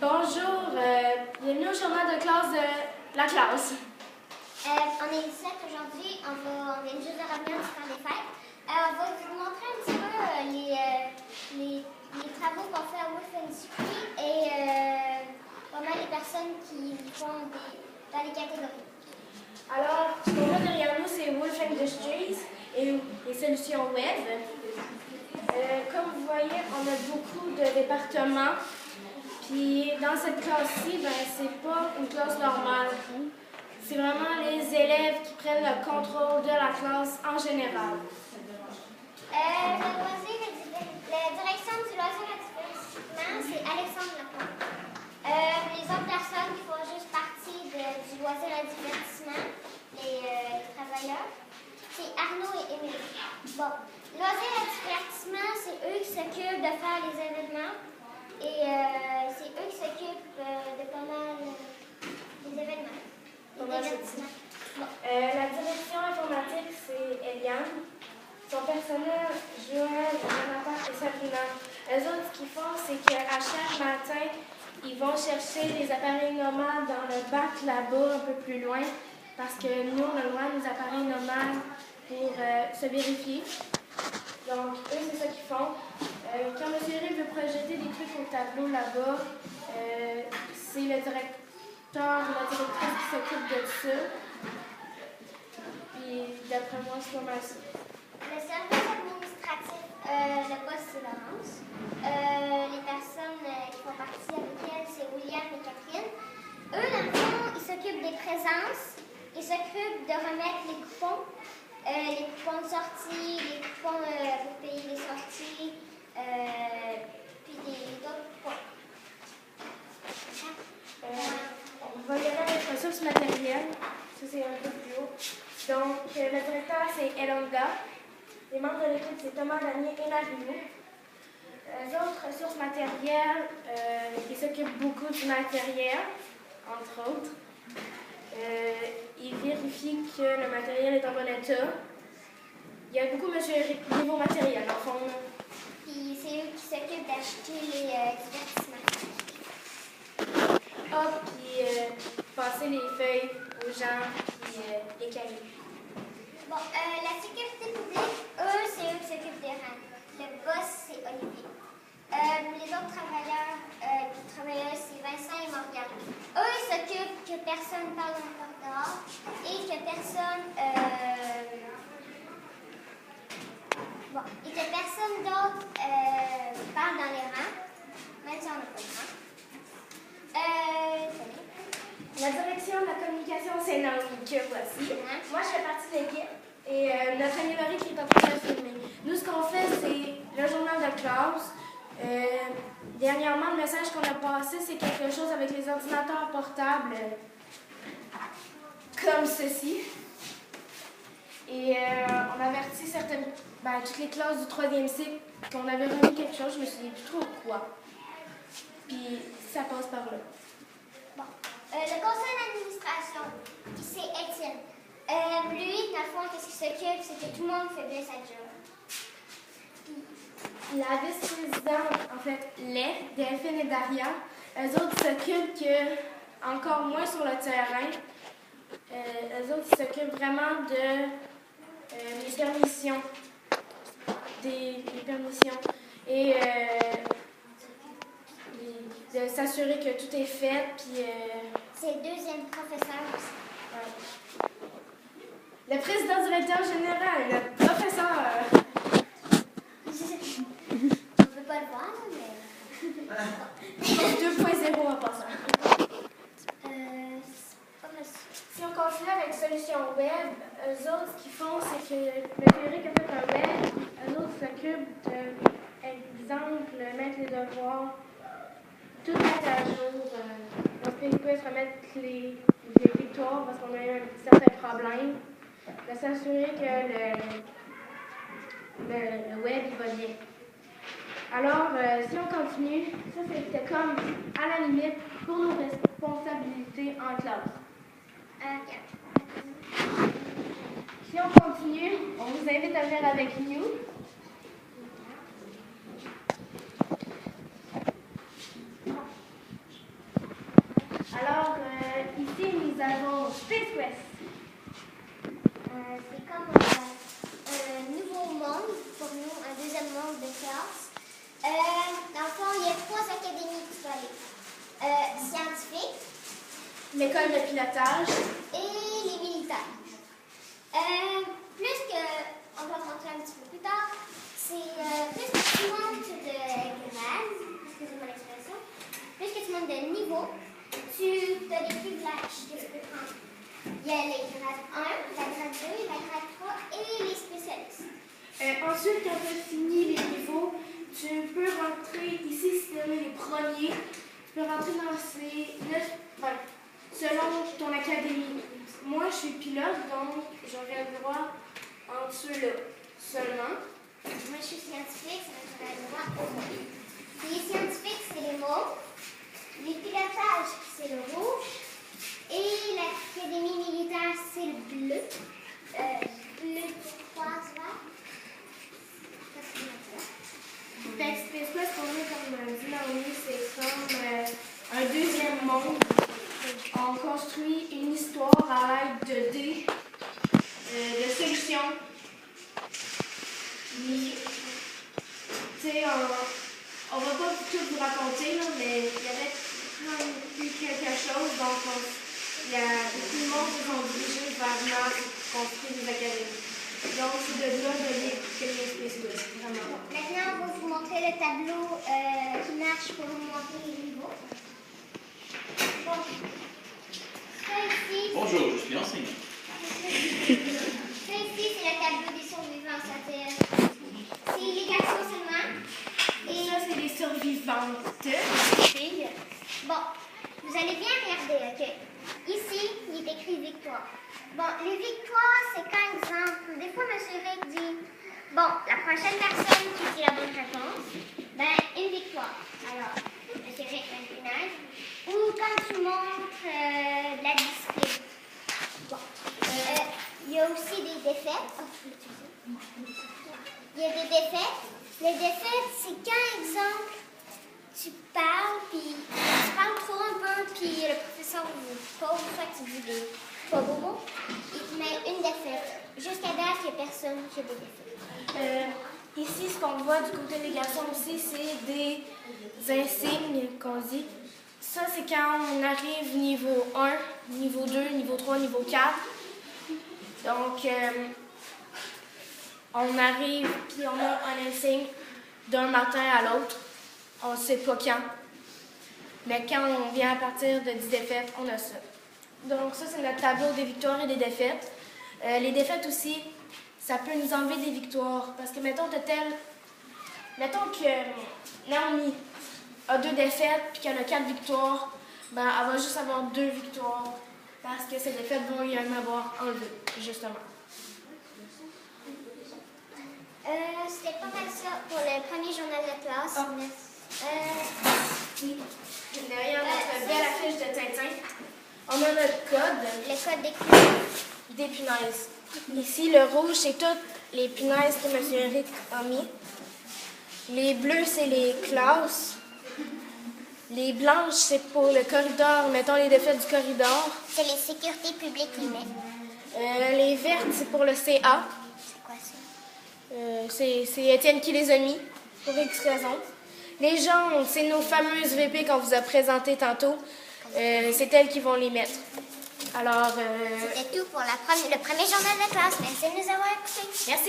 Bonjour, bienvenue au journal de classe de la classe. On est 17 aujourd'hui, on vient juste de revenir du temps des fêtes. On va vous montrer un petit peu les travaux qu'on fait à Wolf Industries et comment les personnes qui font dans les catégories. Alors, ce qu'on a derrière nous, c'est Wolf Industries et les solutions web. Comme vous voyez, on a beaucoup de départements. Puis dans cette classe-ci, c'est pas une classe normale. C'est vraiment les élèves qui prennent le contrôle de la classe en général. La direction du loisir et divertissement, c'est Alexandre Lapointe. Les autres personnes qui font juste partie du loisir et divertissement, les travailleurs, c'est Arnaud et Émilie. Bon, loisir et divertissement, c'est eux qui s'occupent de faire les événements. Et c'est eux qui s'occupent de pas mal des événements. La direction informatique, c'est Eliane. Son personnel, Joël, Jonathan et Sabrina. Eux autres, ce qu'ils font, c'est qu'à chaque matin, ils vont chercher les appareils nomades dans le bac là-bas, un peu plus loin, parce que nous, on a le droit des appareils nomades pour se vérifier. Donc, eux, c'est ça qu'ils font. Quand M. Eric veut projeter des trucs au tableau là-bas, c'est le directeur ou la directrice qui s'occupe de ça. Puis, d'après moi, c'est pas mal ça. Le service administratif, le poste, c'est Laurence. Les personnes qui font partie avec elle, c'est William et Catherine. Eux, dans le fond, ils s'occupent des présences. Ils s'occupent de remettre les coupons de sortie, les coupons pour payer les sorties, puis d'autres coupons. On va y aller avec ressources matérielles. Ça, c'est un peu plus haut. Donc, le directeur, c'est Elonga. Les membres de l'équipe, c'est Thomas, Damien et Marie-Lou. Les autres ressources matérielles, ils s'occupent beaucoup du matériel, entre autres. Ils vérifient que le matériel est en bon état. Il y a beaucoup de nouveaux matériels, en fond. Puis c'est eux qui s'occupent d'acheter les divertissements. Puis passer les feuilles aux gens, puis les cahiers. Bon, la sécurité publique, eux, c'est eux qui s'occupent des rangs. Le boss, c'est Olivier. Les autres travailleuses, c'est Vincent et Morgane. Eux, ils s'occupent que personne parle dans le corridor et que personne d'autre parle dans les rangs, même si on n'a pas de rangs. La direction de la communication, c'est Naomi, que voici. Moi, je fais partie de l'équipe et notre amie Laurie qui est en train de filmer. Nous, ce qu'on fait, c'est le journal de classe. Dernièrement, le message qu'on a passé, c'est quelque chose avec les ordinateurs portables, comme ceci. Et on avertit toutes les classes du 3e cycle qu'on avait remis quelque chose, je me souviens plus trop quoi. Puis ça passe par là. Bon. Le conseil d'administration, c'est Étienne. Lui, dans le fond, qu'est-ce qu'il s'occupe, c'est que tout le monde fait bien sa job. La vice-présidente, en fait, Delphine et Daria, eux autres s'occupent encore moins sur le terrain. Eux autres s'occupent vraiment de les permissions. Des permissions. Et de s'assurer que tout est fait. Puis, c'est le deuxième professeur aussi. Ouais. Le président directeur général, le professeur. On ne peut pas le voir, mais. 2.0 en passant. Si on continue avec Solutions Web, eux autres, ce qu'ils font, c'est que le Eric a fait un web, eux autres s'occupent de, exemple, mettre les devoirs, tout mettre à jour. Donc, ils peuvent se remettre les victoires parce qu'on a eu certains problèmes. De s'assurer que le web il va bien. Alors, si on continue, ça c'était comme à la limite pour nos responsabilités en classe. Si on continue, on vous invite à venir avec nous. ici, nous avons Space Quest. C'est comme un nouveau monde pour nous, un deuxième monde de classe. Dans le fond, il y a 3 académies qui sont allées. Scientifiques. L'école de pilotage. Et les militaires. On va montrer un petit peu plus tard, c'est plus que tu montes de grade, excusez-moi l'expression, plus que tu montes de niveau, tu as des privilèges que tu peux prendre. Il y a les grades 1, la grade 2, la grade 3 et les spécialistes. Ensuite, quand tu as fini les niveaux, tu peux rentrer ici, si tu es les premiers, tu peux rentrer dans selon ton académie. Moi, je suis pilote, donc j'aurai le droit en ceux-là seulement. Moi, je suis scientifique, ça j'aurai le droit au moins. Les scientifiques, c'est les mauves. Les pilotages, c'est le rouge. Et l'académie militaire, c'est le bleu. Bleu turquoise vert. Space Quest, pour nous, comme dit Naomi, c'est comme un deuxième monde. On construit une histoire à l'aide de dés, de solutions. On va pas tout vous raconter, là, mais il y avait eu quelque chose, donc beaucoup de monde se sont dirigés vers construire des académies. Donc c'est de là de créer Space Quest, vraiment. Maintenant, on va vous montrer le tableau qui marche pour vous montrer les niveaux. Bon. Ça ici, Bonjour, je suis enseignant. ça ici, c'est le tableau des survivants. C'est les garçons seulement. Et ça, c'est les survivantes. Filles. Bon, vous allez bien regarder, OK? Ici, il est écrit victoire. Bon, les victoires, c'est quand exemple, des fois, M. Rick dit, bon, la prochaine personne qui dit la bonne réponse, ben, une victoire. Alors, M. Rick met une punaise. Ou quand tu montres de la discipline. Bon. Il y a aussi des défaites. Il y a des défaites. Les défaites, c'est quand, exemple, tu parles, puis tu parles trop un peu, puis le professeur vous pose, soit tu dis des pas beaux mots, il te met une défaite. Jusqu'à date, il n'y a personne qui a des défaites. Ici, ce qu'on voit du côté des garçons aussi, c'est des insignes qu'on dit. Ça, c'est quand on arrive niveau 1, niveau 2, niveau 3, niveau 4. Donc, on arrive, puis on a un insigne d'un matin à l'autre. On ne sait pas quand. Mais quand on vient à partir de 10 défaites, on a ça. Donc, ça, c'est notre tableau des victoires et des défaites. Les défaites aussi, ça peut nous enlever des victoires. Parce que, mettons que Naomi a 2 défaites puis qu'elle a 4 victoires, ben, elle va juste avoir 2 victoires. Parce que ces défaites vont y en avoir enlevé, justement. C'était pas mal ça pour le premier journal de classe. Oui. Derrière notre belle affiche de Tintin, on a notre code. Le code Des punaises. Ici, le rouge, c'est toutes les punaises que M. Eric a mis. Les bleus, c'est les classes. Les blanches, c'est pour le corridor, mettons les défaites du corridor. C'est les sécurités publiques qui mettent. Les vertes, c'est pour le CA. C'est quoi ça? C'est Étienne qui les a mis, pour X raison. Les jaunes, c'est nos fameuses VP qu'on vous a présentées tantôt. C'est elles qui vont les mettre. Alors, C'était tout pour le premier journal de classe. Merci de nous avoir écoutés. Merci.